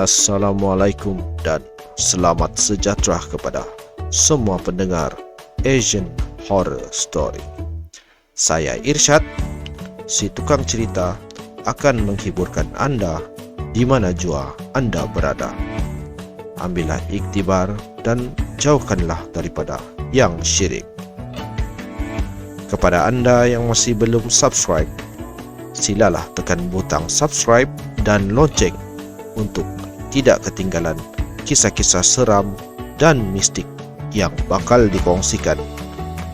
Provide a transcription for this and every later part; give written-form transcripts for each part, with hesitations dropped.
Assalamualaikum dan selamat sejahtera kepada semua pendengar Asian Horror Story. Saya Irsyad, si tukang cerita, akan menghiburkan anda di mana jua anda berada. Ambillah iktibar dan jauhkanlah daripada yang syirik. Kepada anda yang masih belum subscribe, silalah tekan butang subscribe dan lonceng untuk tidak ketinggalan kisah-kisah seram dan mistik yang bakal dikongsikan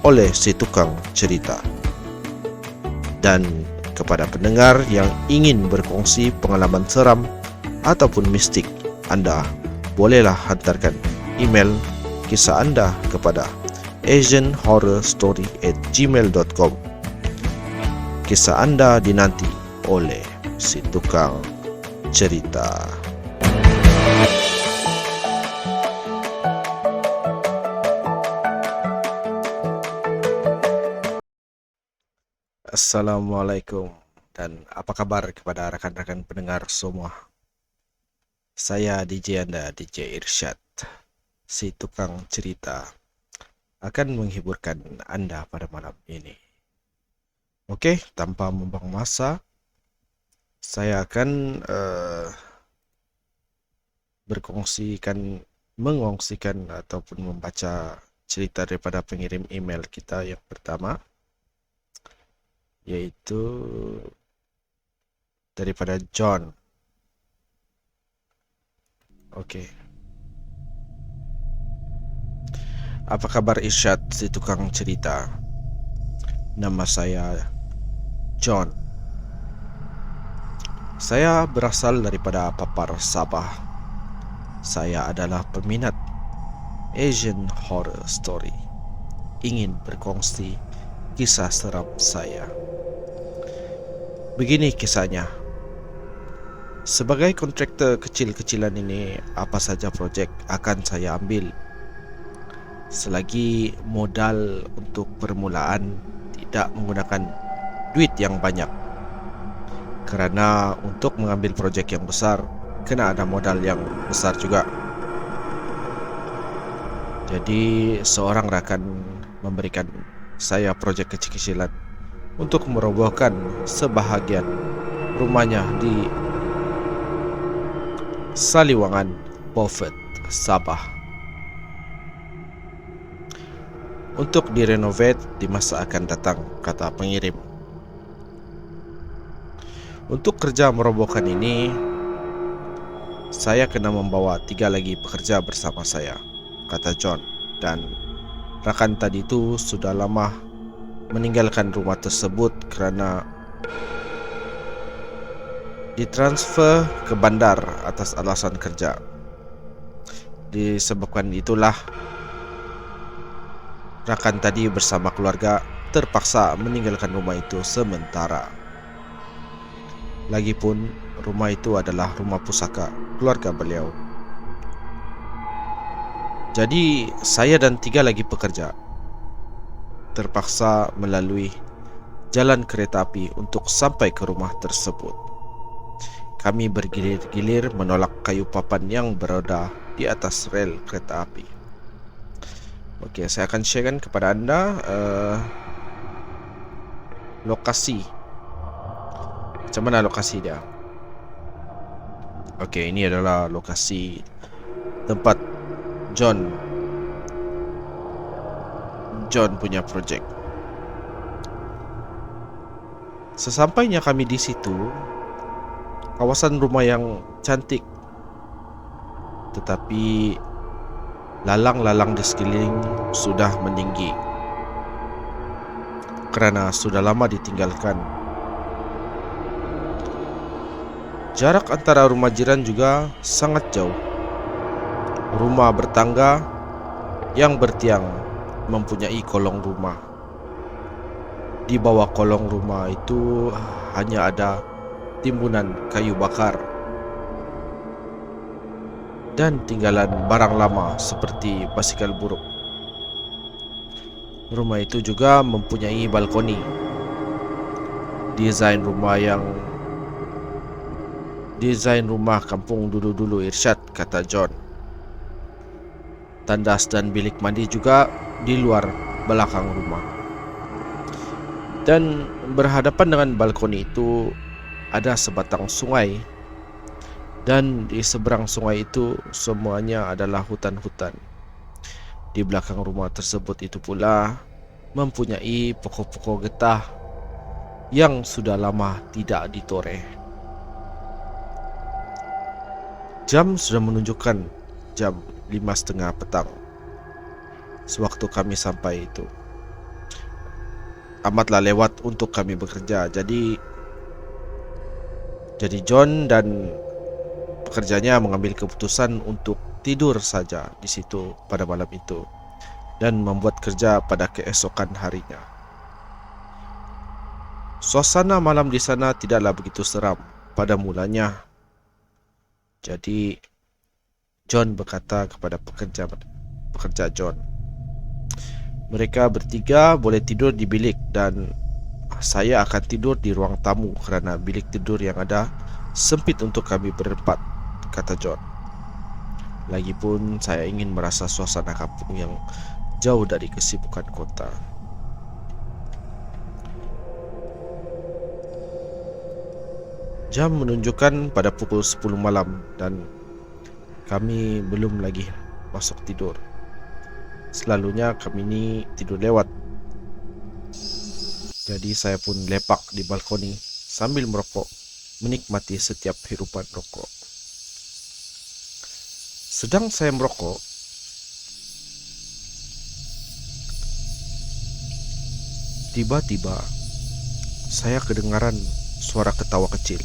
oleh si tukang cerita. Dan kepada pendengar yang ingin berkongsi pengalaman seram ataupun mistik, anda bolehlah hantarkan email kisah anda kepada asianhorrorstory@gmail.com. Kisah anda dinanti oleh si tukang cerita. Assalamualaikum dan apa kabar kepada rakan-rakan pendengar semua. Saya DJ anda, DJ Irsyad, si tukang cerita, akan menghiburkan anda pada malam ini. Oke, tanpa membuang masa, saya akan mengongsikan ataupun membaca cerita daripada pengirim email kita yang pertama, yaitu daripada John. Oke. Apa kabar Irsyad, si tukang cerita? Nama saya John. Saya berasal daripada Papar, Sabah. Saya adalah peminat Asian Horror Story. Ingin berkongsi kisah seram saya. Begini kisahnya. Sebagai kontraktor kecil-kecilan ini, apa saja projek akan saya ambil. Selagi modal untuk permulaan tidak menggunakan duit yang banyak. Kerana untuk mengambil projek yang besar, kena ada modal yang besar juga. Jadi seorang rakan memberikan saya projek kecil-kecilan untuk merobohkan sebahagian rumahnya di Saliwangan, Beaufort, Sabah, untuk direnovate di masa akan datang, kata pengirim. Untuk kerja merobohkan ini, saya kena membawa 3 lagi pekerja bersama saya, kata John. Dan rakan tadi itu sudah lama meninggalkan rumah tersebut kerana ditransfer ke bandar atas alasan kerja. Disebabkan itulah rakan tadi bersama keluarga terpaksa meninggalkan rumah itu sementara. Lagipun rumah itu adalah rumah pusaka keluarga beliau. Jadi saya dan 3 lagi pekerja terpaksa melalui jalan kereta api untuk sampai ke rumah tersebut. Kami bergilir-gilir menolak kayu papan yang berada di atas rel kereta api. Okey, saya akan sharekan kepada anda lokasi. Macam mana lokasi dia? Okey, ini adalah lokasi tempat John punya projek. Sesampainya kami di situ, kawasan rumah yang cantik, tetapi lalang-lalang di sekeliling sudah meninggi kerana sudah lama ditinggalkan. Jarak antara rumah jiran juga sangat jauh. Rumah bertangga yang bertiang mempunyai kolong rumah. Di bawah kolong rumah itu hanya ada timbunan kayu bakar dan tinggalan barang lama seperti basikal buruk. Rumah itu juga mempunyai balkoni. Desain rumah yang Desain rumah kampung dulu-dulu Irsyad, kata John. Tandas dan bilik mandi juga di luar belakang rumah. Dan berhadapan dengan balkoni itu ada sebatang sungai. Dan di seberang sungai itu semuanya adalah hutan-hutan. Di belakang rumah tersebut itu pula mempunyai pokok-pokok getah yang sudah lama tidak ditoreh. Jam sudah menunjukkan jam 5:30 petang. Sewaktu kami sampai itu amatlah lewat untuk kami bekerja. Jadi John dan pekerjanya mengambil keputusan untuk tidur saja di situ pada malam itu dan membuat kerja pada keesokan harinya. Suasana malam di sana tidaklah begitu seram pada mulanya. Jadi John berkata kepada pekerja John, mereka bertiga boleh tidur di bilik dan saya akan tidur di ruang tamu kerana bilik tidur yang ada sempit untuk kami berempat, kata John. Lagipun saya ingin merasa suasana kampung yang jauh dari kesibukan kota. Jam menunjukkan pada pukul 10 malam dan kami belum lagi masuk tidur. Selalunya kami ini tidur lewat. Jadi saya pun lepak di balkoni sambil merokok, menikmati setiap hirupan rokok. Sedang saya merokok, tiba-tiba saya kedengaran suara ketawa kecil.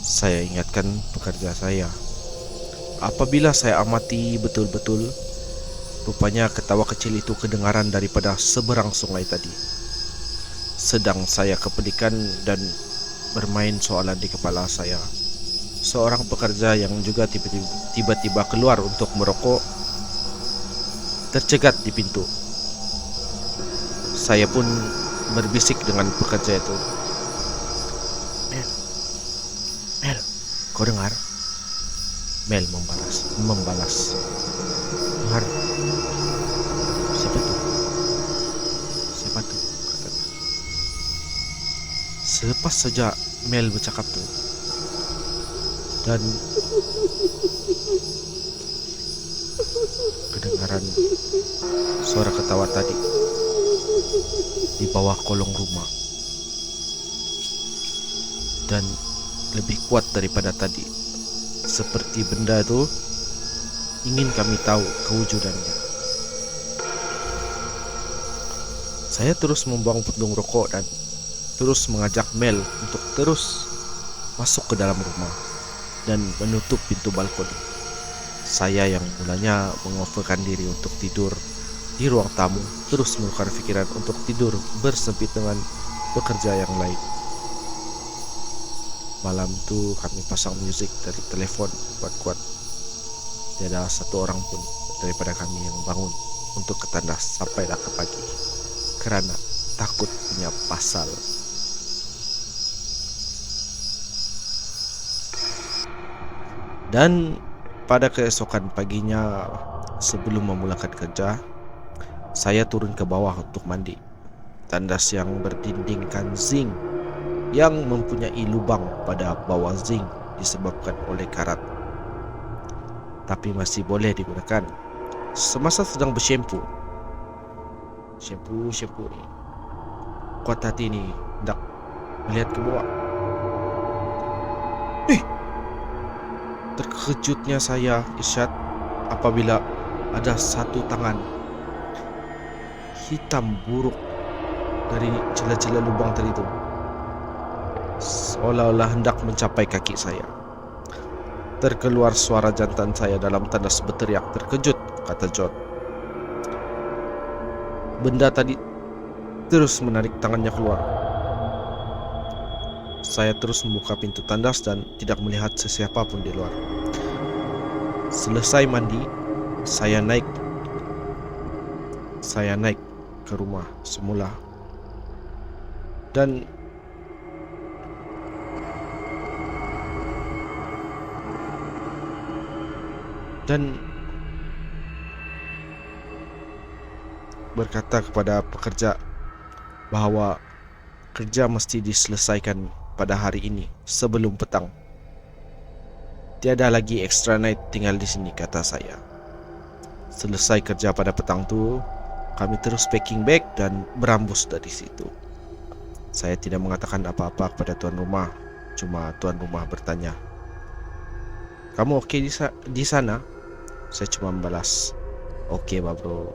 Saya ingatkan pekerja saya. Apabila saya amati betul-betul, rupanya ketawa kecil itu kedengaran daripada seberang sungai tadi. Sedang saya kepedikan dan bermain soalan di kepala saya, seorang pekerja yang juga tiba-tiba keluar untuk merokok tercegat di pintu. Saya pun berbisik dengan pekerja itu, Mel, kau dengar? Mel membalas. Dengar? Siapa tu? Katanya. Selepas saja Mel bercakap tu, dan kedengaran suara ketawa tadi di bawah kolong rumah, dan lebih kuat daripada tadi, seperti benda itu ingin kami tahu kewujudannya. Saya terus membuang puntung rokok dan terus mengajak Mel untuk terus masuk ke dalam rumah dan menutup pintu balkon. Saya yang mulanya mengoverkan diri untuk tidur di ruang tamu terus menukar fikiran untuk tidur bersempit dengan pekerja yang lain. Malam itu kami pasang musik dari telefon kuat-kuat. Tiada satu orang pun daripada kami yang bangun untuk ke tandas sampailah ke pagi kerana takut punya pasal. Dan pada keesokan paginya, sebelum memulakan kerja, saya turun ke bawah untuk mandi. Tandas yang berdindingkan zinc yang mempunyai lubang pada bawah zinc disebabkan oleh karat, tapi masih boleh digunakan. Semasa sedang bersyampu ni, kuat hati ni hendak melihat ke bawah. Terkejutnya saya, Irsyad, apabila ada satu tangan hitam buruk dari celah-celah lubang tadi itu, seolah-olah hendak mencapai kaki saya. Terkeluar suara jantan saya dalam tandas berteriak terkejut, kata John. Benda tadi terus menarik tangannya keluar. Saya terus membuka pintu tandas dan tidak melihat sesiapa pun di luar. Selesai mandi, Saya naik ke rumah semula dan berkata kepada pekerja bahawa kerja mesti diselesaikan pada hari ini sebelum petang. Tiada lagi extra night tinggal di sini, kata saya. Selesai kerja pada petang tu, kami terus packing bag dan berambus dari situ. Saya tidak mengatakan apa-apa kepada tuan rumah. Cuma tuan rumah bertanya, "Kamu okey di sana?" Saya cuma membalas, "Okey, bro."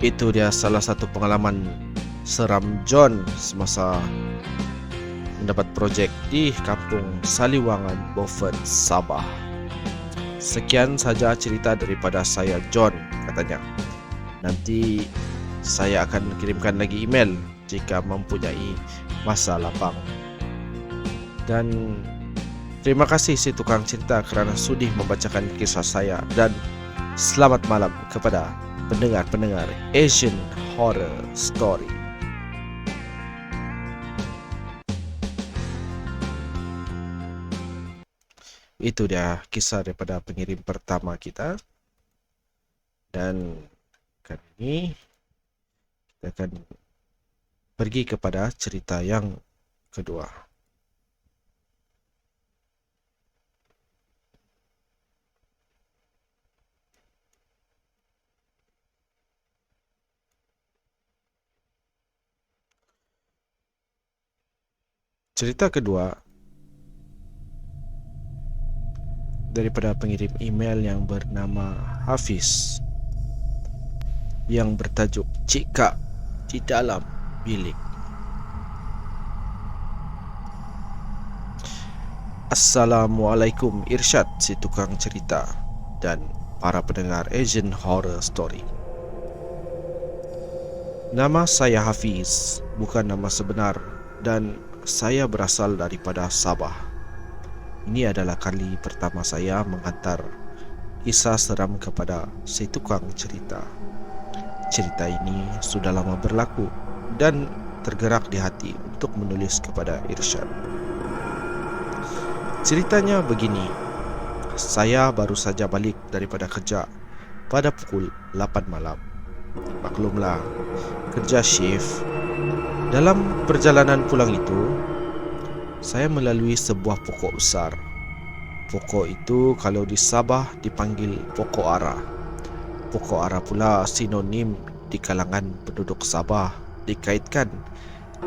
Itu dia salah satu pengalaman seram John semasa mendapat projek di kampung Saliwangan, Beaufort, Sabah. Sekian saja cerita daripada saya, John, katanya. Nanti saya akan kirimkan lagi email jika mempunyai masa lapang. Dan terima kasih si tukang cerita kerana sudi membacakan kisah saya, dan selamat malam kepada pendengar-pendengar Asian Horror Story. Itu dia kisah daripada pengirim pertama kita. Dan kali ini kita akan pergi kepada cerita yang kedua. Cerita kedua daripada pengirim email yang bernama Hafiz, yang bertajuk Cik Kak di Dalam Bilik. Assalamualaikum Irsyad, si tukang cerita, dan para pendengar Asian Horror Story. Nama saya Hafiz, bukan nama sebenar, dan saya berasal daripada Sabah. Ini adalah kali pertama saya menghantar kisah seram kepada si tukang cerita. Cerita ini sudah lama berlaku dan tergerak di hati untuk menulis kepada Irsyad. Ceritanya begini. Saya baru saja balik daripada kerja pada pukul 8 malam. Maklumlah, kerja shift. Dalam perjalanan pulang itu, saya melalui sebuah pokok besar. Pokok itu kalau di Sabah dipanggil pokok ara. Pokok ara pula sinonim di kalangan penduduk Sabah, dikaitkan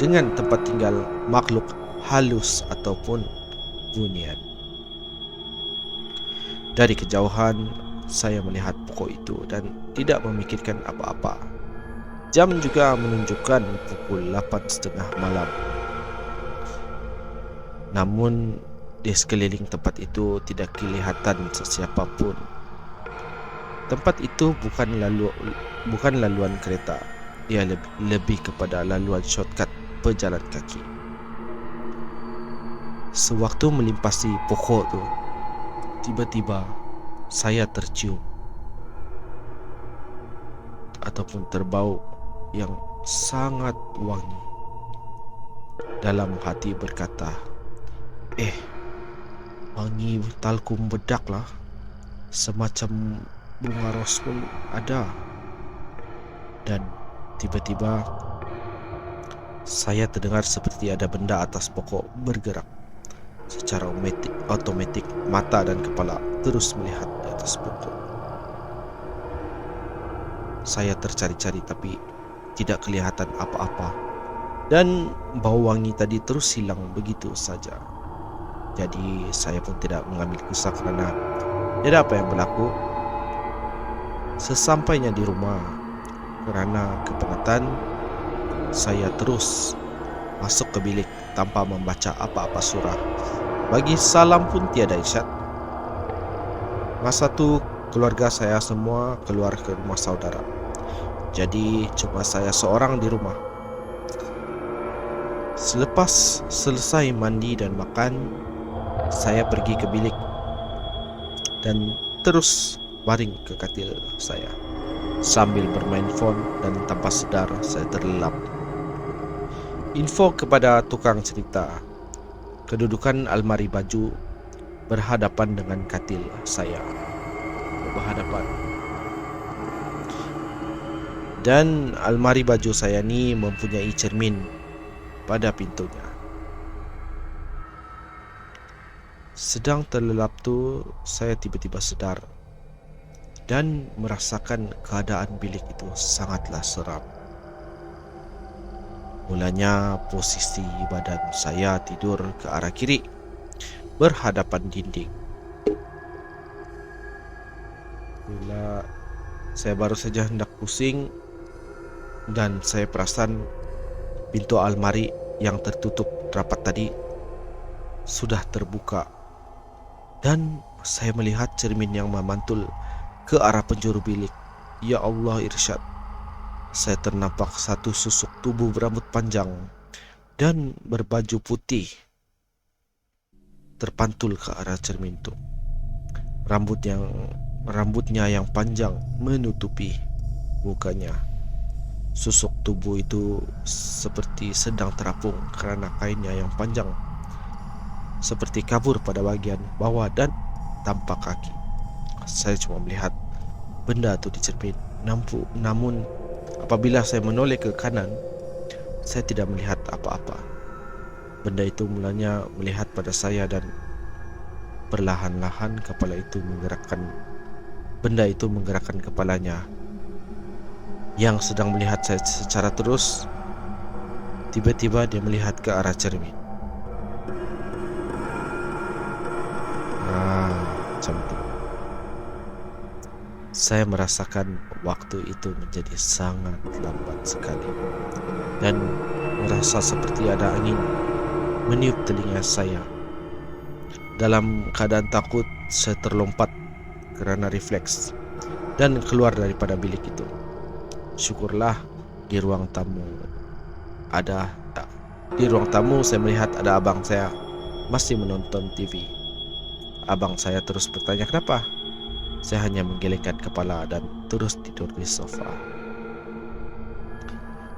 dengan tempat tinggal makhluk halus ataupun bunian. Dari kejauhan, saya melihat pokok itu dan tidak memikirkan apa-apa. Jam juga menunjukkan pukul 8.30 malam. Namun di sekeliling tempat itu tidak kelihatan sesiapa pun. Tempat itu bukan laluan kereta. Ia lebih kepada laluan shortcut pejalan kaki. Sewaktu melimpasi pokok itu, tiba-tiba saya tercium ataupun terbau yang sangat wangi. Dalam hati berkata, wangi talkum bedak lah. Semacam bunga ros pun ada. Dan tiba-tiba saya terdengar seperti ada benda atas pokok bergerak. Secara otomatik mata dan kepala terus melihat di atas pokok. Saya tercari-cari tapi tidak kelihatan apa-apa. Dan bau wangi tadi terus hilang begitu saja. Jadi saya pun tidak mengambil kisah kerana tidak ada apa yang berlaku. Sesampainya di rumah, kerana kepenatan, saya terus masuk ke bilik tanpa membaca apa-apa surah. Bagi salam pun tiada isyarat. Masa tu keluarga saya semua keluar ke rumah saudara. Jadi cuma saya seorang di rumah. Selepas selesai mandi dan makan, saya pergi ke bilik dan terus baring ke katil saya. Sambil bermain phone dan tanpa sedar saya terlelap. Info kepada tukang cerita. Kedudukan almari baju berhadapan dengan katil saya. Berhadapan. Dan almari baju saya ni mempunyai cermin pada pintunya. Sedang terlelap tu, saya tiba-tiba sedar dan merasakan keadaan bilik itu sangatlah seram. Mulanya posisi badan saya tidur ke arah kiri, berhadapan dinding. Bila saya baru saja hendak pusing dan saya perasan pintu almari yang tertutup rapat tadi sudah terbuka dan saya melihat cermin yang memantul ke arah penjuru bilik. Ya Allah, irsyad. Saya ternampak satu susuk tubuh berambut panjang dan berbaju putih terpantul ke arah cermin itu. Rambutnya yang panjang menutupi mukanya. Susuk tubuh itu seperti sedang terapung kerana kainnya yang panjang, seperti kabur pada bagian bawah dan tanpa kaki. Saya cuma melihat benda itu di cermin. Namun apabila saya menoleh ke kanan, saya tidak melihat apa-apa. Benda itu mulanya melihat pada saya dan perlahan-lahan benda itu menggerakkan kepalanya yang sedang melihat saya secara terus. Tiba-tiba dia melihat ke arah cermin. Macam itu. Saya merasakan waktu itu menjadi sangat lambat sekali dan merasa seperti ada angin meniup telinga saya. Dalam keadaan takut, saya terlompat kerana refleks dan keluar daripada bilik itu. Syukurlah di ruang tamu saya melihat ada abang saya masih menonton TV. Abang saya terus bertanya kenapa. Saya hanya menggelengkan kepala dan terus tidur di sofa.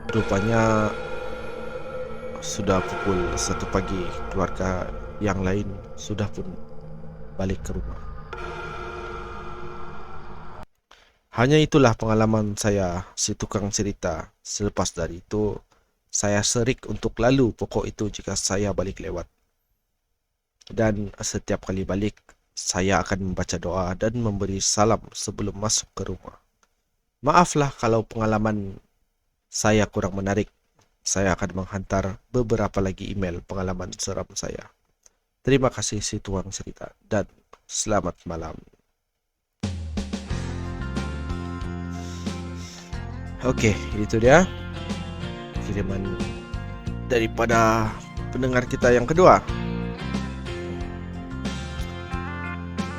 Rupanya sudah pukul 1 pagi, keluarga yang lain sudah pun balik ke rumah. Hanya itulah pengalaman saya, si tukang cerita. Selepas dari itu, saya serik untuk lalu pokok itu jika saya balik lewat. Dan setiap kali balik, saya akan membaca doa dan memberi salam sebelum masuk ke rumah. Maaflah kalau pengalaman saya kurang menarik. Saya akan menghantar beberapa lagi email pengalaman seram saya. Terima kasih si tukang cerita dan selamat malam. Okey, itu dia kiriman daripada pendengar kita yang kedua.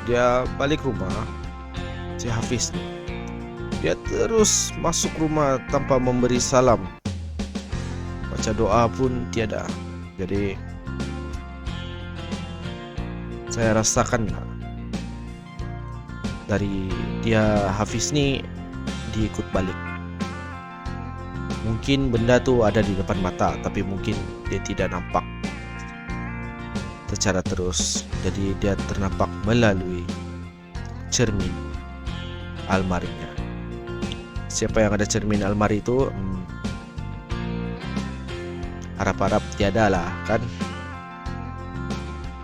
Dia balik rumah, si Hafiz ni. Dia terus masuk rumah tanpa memberi salam. Baca doa pun tiada. Jadi saya rasakan dari dia Hafiz ni diikut balik. Mungkin benda tu ada di depan mata, tapi mungkin dia tidak nampak secara terus. Jadi dia ternampak melalui cermin almarinya. Siapa yang ada cermin almari itu? Harap-harap tiada lah kan.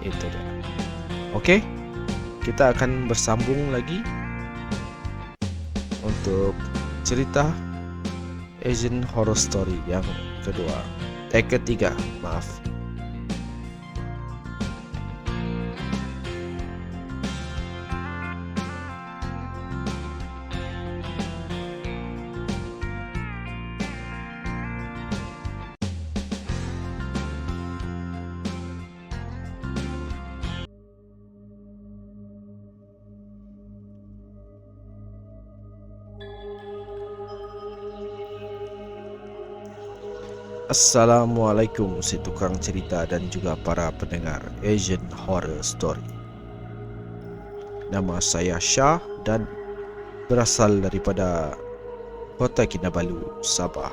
Itu dia. Okey, kita akan bersambung lagi untuk cerita Asian Horror Story yang ketiga, maaf. Assalamualaikum si tukang cerita dan juga para pendengar Asian Horror Story. Nama saya Shah dan berasal daripada Kota Kinabalu, Sabah.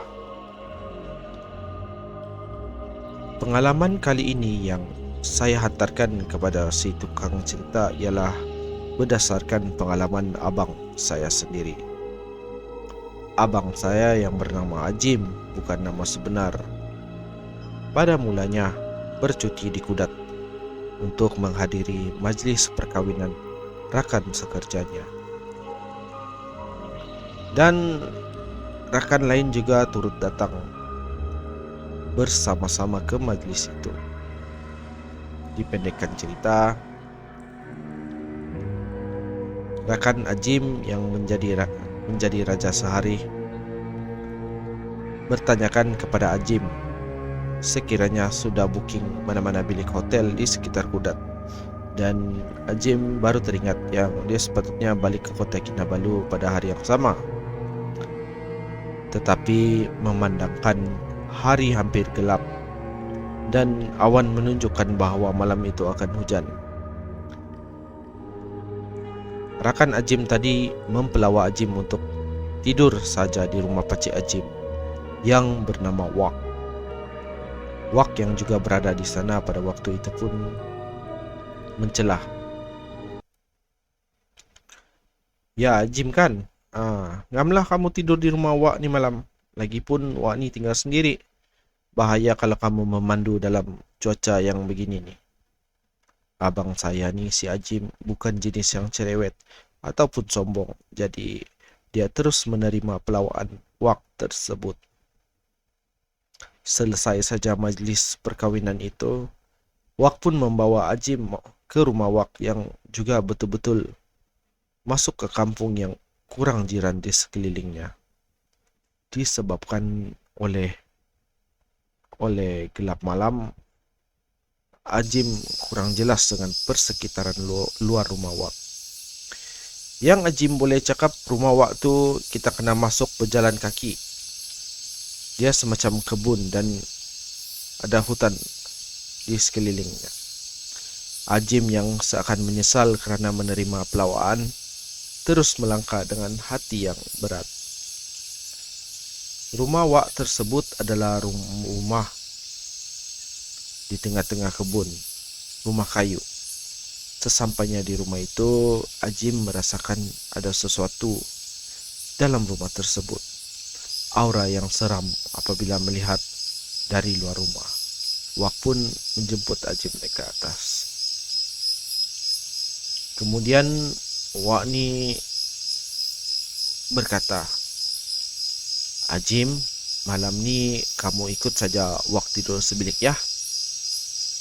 Pengalaman kali ini yang saya hantarkan kepada si tukang cerita ialah berdasarkan pengalaman abang saya sendiri. Abang saya yang bernama Ajim, bukan nama sebenar, pada mulanya bercuti di Kudat untuk menghadiri majlis perkawinan rakan sekerjanya. Dan rakan lain juga turut datang bersama-sama ke majlis itu. Dipendekkan cerita, rakan Ajim yang menjadi raja sehari bertanyakan kepada Ajim sekiranya sudah booking mana-mana bilik hotel di sekitar Kudat. Dan Ajim baru teringat yang dia sepatutnya balik ke Kota Kinabalu pada hari yang sama. Tetapi memandangkan hari hampir gelap dan awan menunjukkan bahawa malam itu akan hujan, rakan Ajim tadi mempelawa Ajim untuk tidur saja di rumah Pakcik Ajim yang bernama Wak. Wak yang juga berada di sana pada waktu itu pun mencelah, "Ya Ajim kan, ngamlah kamu tidur di rumah Wak ni malam. Lagipun Wak ni tinggal sendiri. Bahaya kalau kamu memandu dalam cuaca yang begini ni." Abang saya ni si Ajim bukan jenis yang cerewet ataupun sombong, jadi dia terus menerima pelawaan Wak tersebut. Selesai saja majlis perkawinan itu, Wak pun membawa Ajim ke rumah Wak yang juga betul-betul masuk ke kampung yang kurang jiran di sekelilingnya. Disebabkan oleh gelap malam, Ajim kurang jelas dengan persekitaran luar rumah Wak. Yang Ajim boleh cakap rumah Wak tu kita kena masuk berjalan kaki. Dia semacam kebun dan ada hutan di sekelilingnya. Ajim yang seakan menyesal kerana menerima pelawaan terus melangkah dengan hati yang berat. Rumah Wak tersebut adalah rumah di tengah-tengah kebun, rumah kayu. Sesampainya di rumah itu, Ajim merasakan ada sesuatu dalam rumah tersebut. Aura yang seram apabila melihat dari luar rumah. Wak pun menjemput Ajim naik ke atas. Kemudian Wak ni berkata, "Ajim, malam ni kamu ikut saja Wak tidur sebilik ya."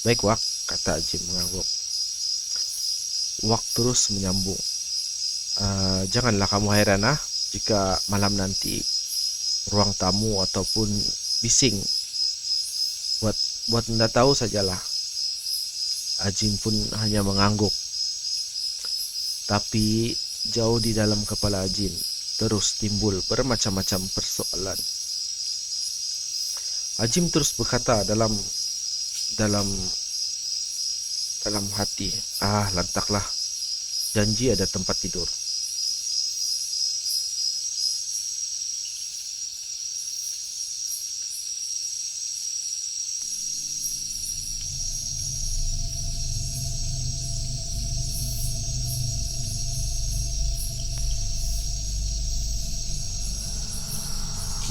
"Baik Wak," kata Ajim mengangguk. Wak terus menyambung, "Janganlah kamu heran jika malam nanti ruang tamu ataupun bising. Buat anda tahu sajalah." Ajim pun hanya mengangguk. Tapi jauh di dalam kepala Ajim terus timbul bermacam-macam persoalan. Ajim terus berkata dalam hati, lantaklah, janji ada tempat tidur.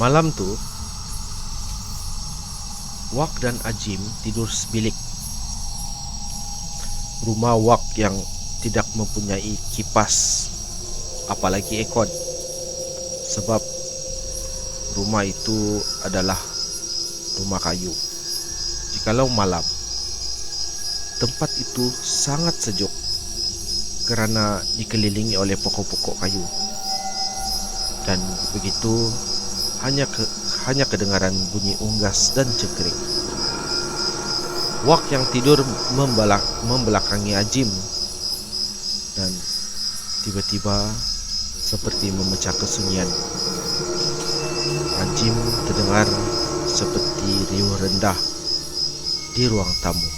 Malam tu, Wak dan Ajim tidur sebilik. Rumah Wak yang tidak mempunyai kipas, apalagi aircon, sebab rumah itu adalah rumah kayu. Jikalau malam, tempat itu sangat sejuk kerana dikelilingi oleh pokok-pokok kayu. Dan begitu hanya kedengaran bunyi unggas dan cekering. Wak yang tidur membelakangi Ajim, dan tiba-tiba seperti memecah kesunyian, Ajim terdengar seperti riuh rendah di ruang tamu.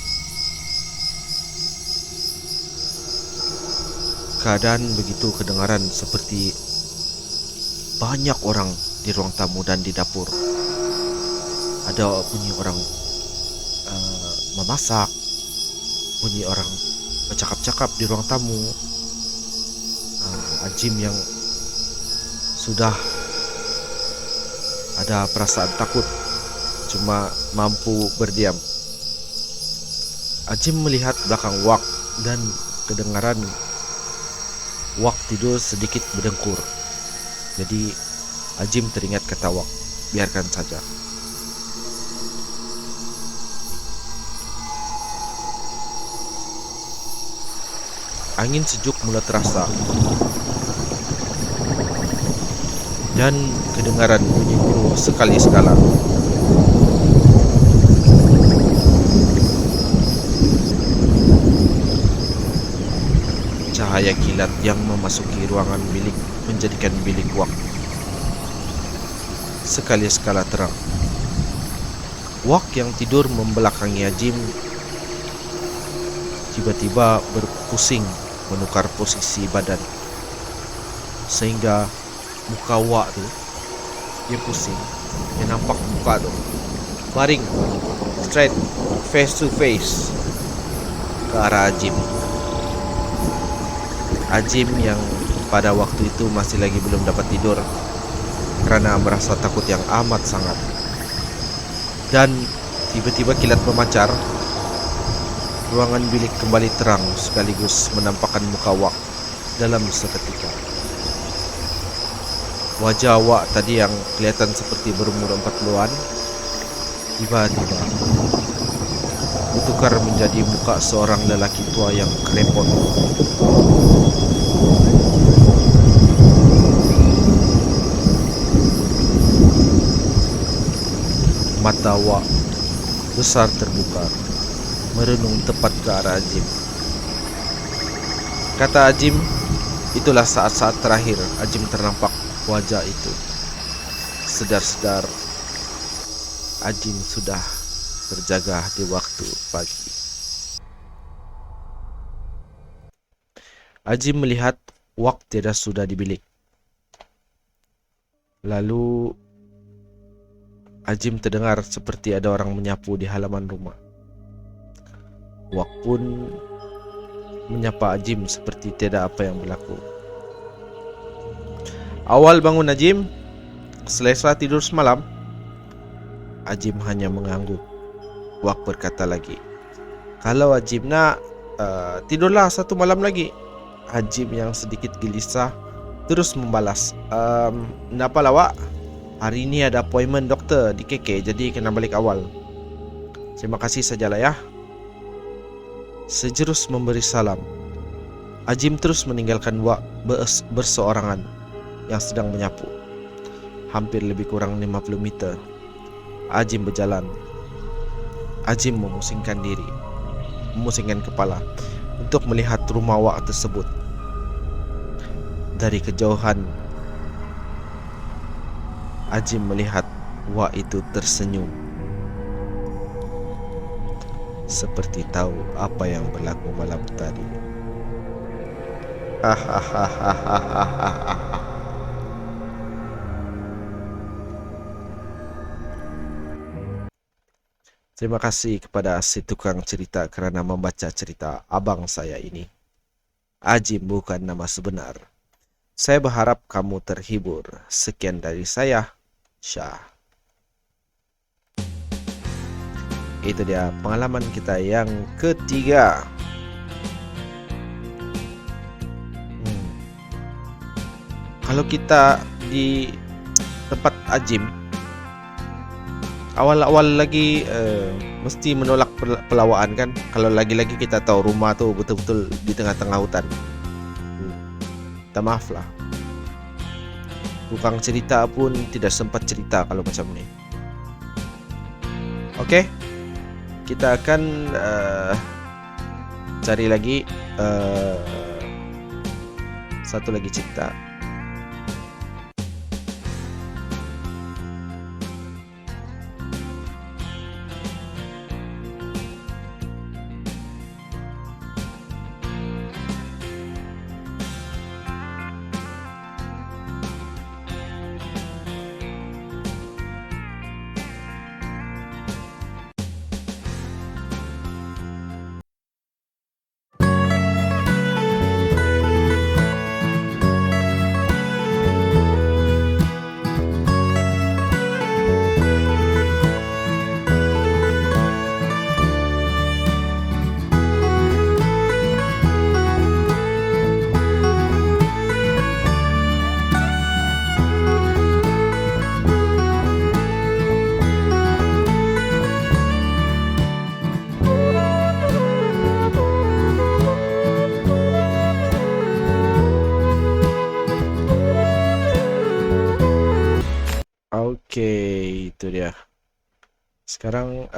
Keadaan begitu kedengaran seperti banyak orang di ruang tamu dan di dapur. Ada bunyi orang memasak, bunyi orang bercakap-cakap di ruang tamu. Ajim yang sudah ada perasaan takut cuma mampu berdiam. Ajim melihat belakang Wak dan kedengaran Wak tidur sedikit berdengkur. Jadi Ajim teringat kata Wak, biarkan saja. Angin sejuk mulai terasa dan kedengaran bunyi guru sekali sekala. Cahaya kilat yang memasuki ruangan bilik menjadikan bilik Wak sekali sekala terang. Wak yang tidur membelakangi Ajim tiba-tiba berpusing menukar posisi badan sehingga muka Wak tu dia pusing. Dia nampak muka tu baring straight face to face ke arah Ajim. Ajim yang pada waktu itu masih lagi belum dapat tidur kerana merasa takut yang amat sangat. Dan tiba-tiba kilat memancar. Ruangan bilik kembali terang sekaligus menampakkan muka Wak dalam seketika. Wajah Wak tadi yang kelihatan seperti berumur 40-an tiba-tiba bertukar menjadi muka seorang lelaki tua yang krepot. Mata Wak besar terbuka merenung tepat ke arah Ajim. Kata Ajim, itulah saat-saat terakhir Ajim ternampak wajah itu. Sedar-sedar Ajim sudah berjaga di waktu pagi. Ajim melihat Wak tiada sudah di bilik. Lalu Ajim terdengar seperti ada orang menyapu di halaman rumah. Wak pun menyapa Ajim seperti tiada apa yang berlaku. Awal bangun Ajim, selesa tidur semalam. Ajim hanya mengangguk. Wak berkata lagi, kalau Ajim nak, tidurlah satu malam lagi. Ajim yang sedikit gelisah terus membalas, kenapa lah Wak? Hari ini ada appointment doktor di KK, jadi kena balik awal. Terima kasih sajalah ya. Sejurus memberi salam, Ajim terus meninggalkan Wak berseorangan yang sedang menyapu. Hampir lebih kurang 50 meter Ajim berjalan. Ajim memusingkan kepala untuk melihat rumah Wak tersebut. Dari kejauhan Ajim melihat Wak itu tersenyum, seperti tahu apa yang berlaku malam tadi. Terima kasih kepada si tukang cerita kerana membaca cerita abang saya ini. Ajim bukan nama sebenar. Saya berharap kamu terhibur. Sekian dari saya, Syah. Itu dia pengalaman kita yang ketiga. Kalau kita di tempat Ajim, awal-awal lagi mesti menolak pelawaan kan. Kalau lagi-lagi kita tahu rumah tu betul-betul di tengah-tengah hutan. Minta maaf lah, tukang cerita pun tidak sempat cerita kalau macam ni. Okey, kita akan cari lagi satu lagi cerita. Okey, itu dia. Sekarang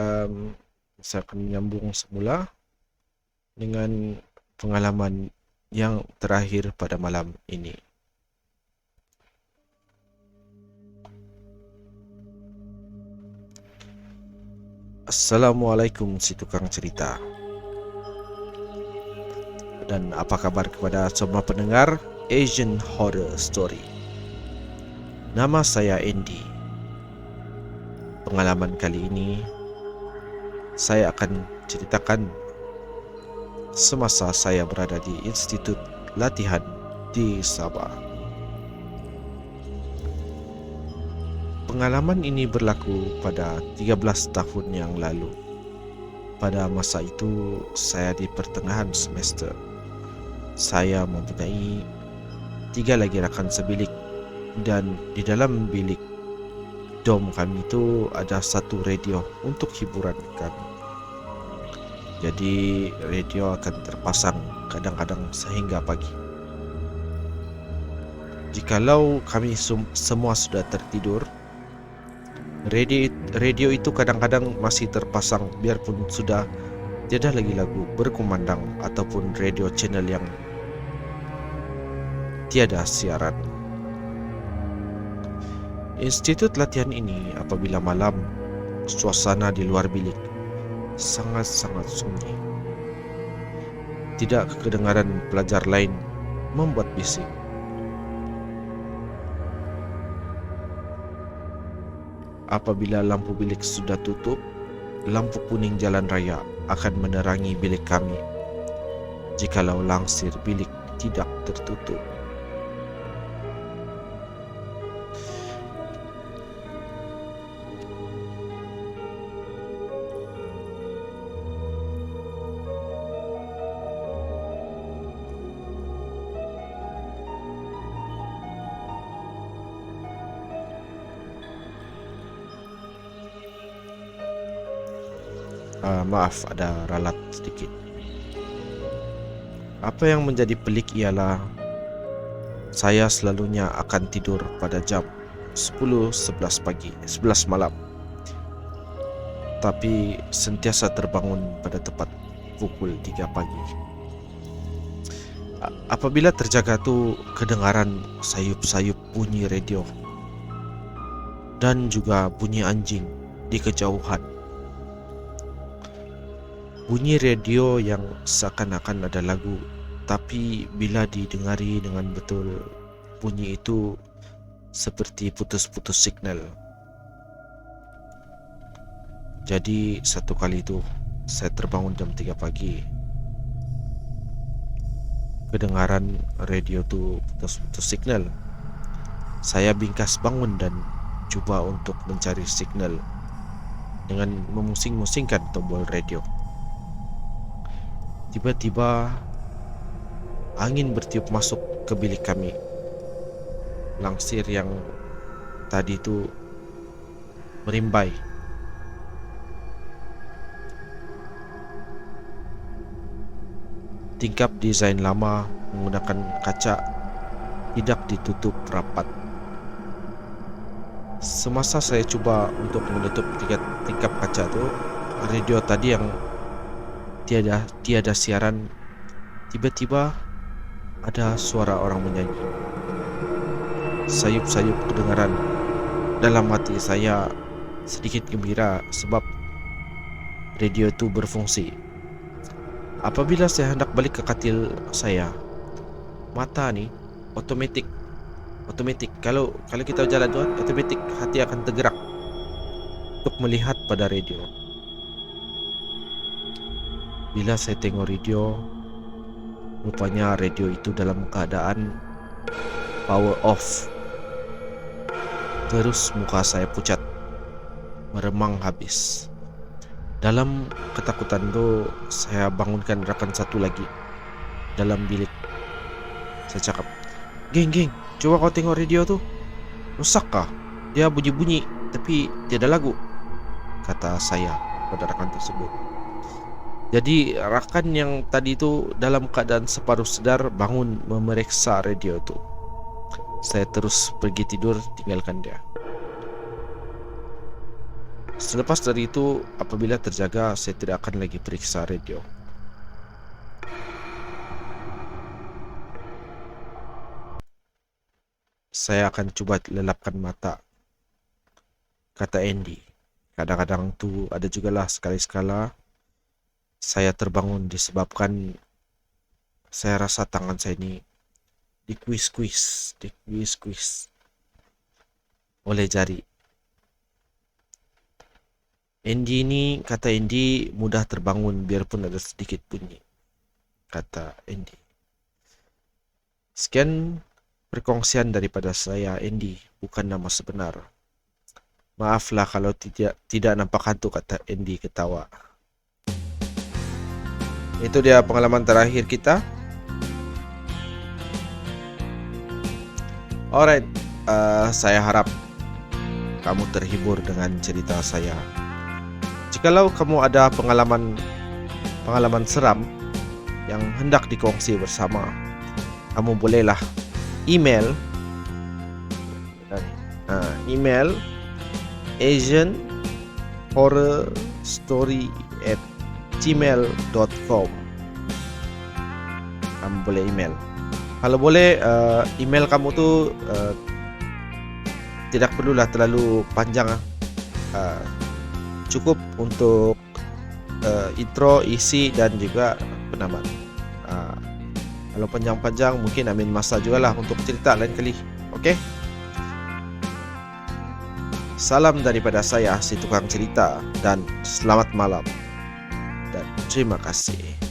saya akan menyambung semula dengan pengalaman yang terakhir pada malam ini. Assalamualaikum si tukang cerita. Dan apa kabar kepada semua pendengar Asian Horror Story. Nama saya Andy. Pengalaman kali ini saya akan ceritakan semasa saya berada di Institut Latihan di Sabah. Pengalaman ini berlaku pada 13 tahun yang lalu. Pada masa itu saya di pertengahan semester. Saya mempunyai 3 lagi rakan sebilik, dan di dalam bilik dom kami itu ada satu radio untuk hiburan kami. Jadi radio akan terpasang kadang-kadang sehingga pagi. Jikalau kami semua sudah tertidur, radio itu kadang-kadang masih terpasang biarpun sudah tiada lagi lagu berkumandang ataupun radio channel yang tiada siaran. Institut latihan ini apabila malam, suasana di luar bilik sangat-sangat sunyi. Tidak kedengaran pelajar lain membuat bising. Apabila lampu bilik sudah tutup, lampu kuning jalan raya akan menerangi bilik kami. Jikalau langsir bilik tidak tertutup. Maaf, ada ralat sedikit. Apa yang menjadi pelik ialah saya selalunya akan tidur pada jam 10-11 pagi, 11 malam. Tapi sentiasa terbangun pada tepat pukul 3 pagi. Apabila terjaga tu kedengaran sayup-sayup bunyi radio dan juga bunyi anjing di kejauhan. Bunyi radio yang seakan-akan ada lagu, tapi bila didengari dengan betul, bunyi itu seperti putus-putus signal. Jadi satu kali itu saya terbangun jam 3 pagi. Kedengaran radio tu putus-putus signal. Saya bingkas bangun dan cuba untuk mencari signal dengan memusing-musingkan tombol radio. Tiba-tiba angin bertiup masuk ke bilik kami. Langsir yang tadi itu merimbai. Tingkap desain lama menggunakan kaca tidak ditutup rapat. Semasa saya cuba untuk menutup tingkap kaca itu, radio tadi yang tiada siaran, tiba-tiba ada suara orang menyanyi. Sayup-sayup kedengaran. Dalam hati saya sedikit gembira sebab radio itu berfungsi. Apabila saya hendak balik ke katil saya, mata ni otomatik. Kalau kita jalan tu, otomatik hati akan tergerak untuk melihat pada radio. Bila saya tengok radio, rupanya radio itu dalam keadaan power off. Terus muka saya pucat, meremang habis. Dalam ketakutan tu, saya bangunkan rakan satu lagi dalam bilik. Saya cakap, Geng, coba kau tengok radio tu. Rusak kah? Dia bunyi-bunyi tapi tiada lagu, kata saya pada rakan tersebut. Jadi rakan yang tadi itu dalam keadaan separuh sedar bangun memeriksa radio itu. Saya terus pergi tidur, tinggalkan dia. Selepas dari itu, apabila terjaga, saya tidak akan lagi periksa radio. Saya akan coba lelapkan mata, kata Andy. Kadang-kadang tu ada jugalah sekali-sekala saya terbangun disebabkan saya rasa tangan saya ini dikuis-kuis oleh jari. Andy ini, kata Andy, mudah terbangun biarpun ada sedikit bunyi, kata Andy. Sekian perkongsian daripada saya, Andy, bukan nama sebenar. Maaflah kalau tidak nampak hantu, kata Andy ketawa. Itu dia pengalaman terakhir kita. Alright, saya harap kamu terhibur dengan cerita saya. Jikalau kamu ada pengalaman seram yang hendak dikongsi bersama, kamu bolehlah email asianhorrorstory@gmail.com. Kamu boleh email. Kalau boleh, email kamu tu tidak perlulah terlalu panjang. Cukup untuk intro, isi dan juga penamat. Kalau panjang-panjang mungkin ambil masa juga lah untuk cerita lain kali. Okey? Salam daripada saya, si tukang cerita, dan selamat malam dan terima kasih.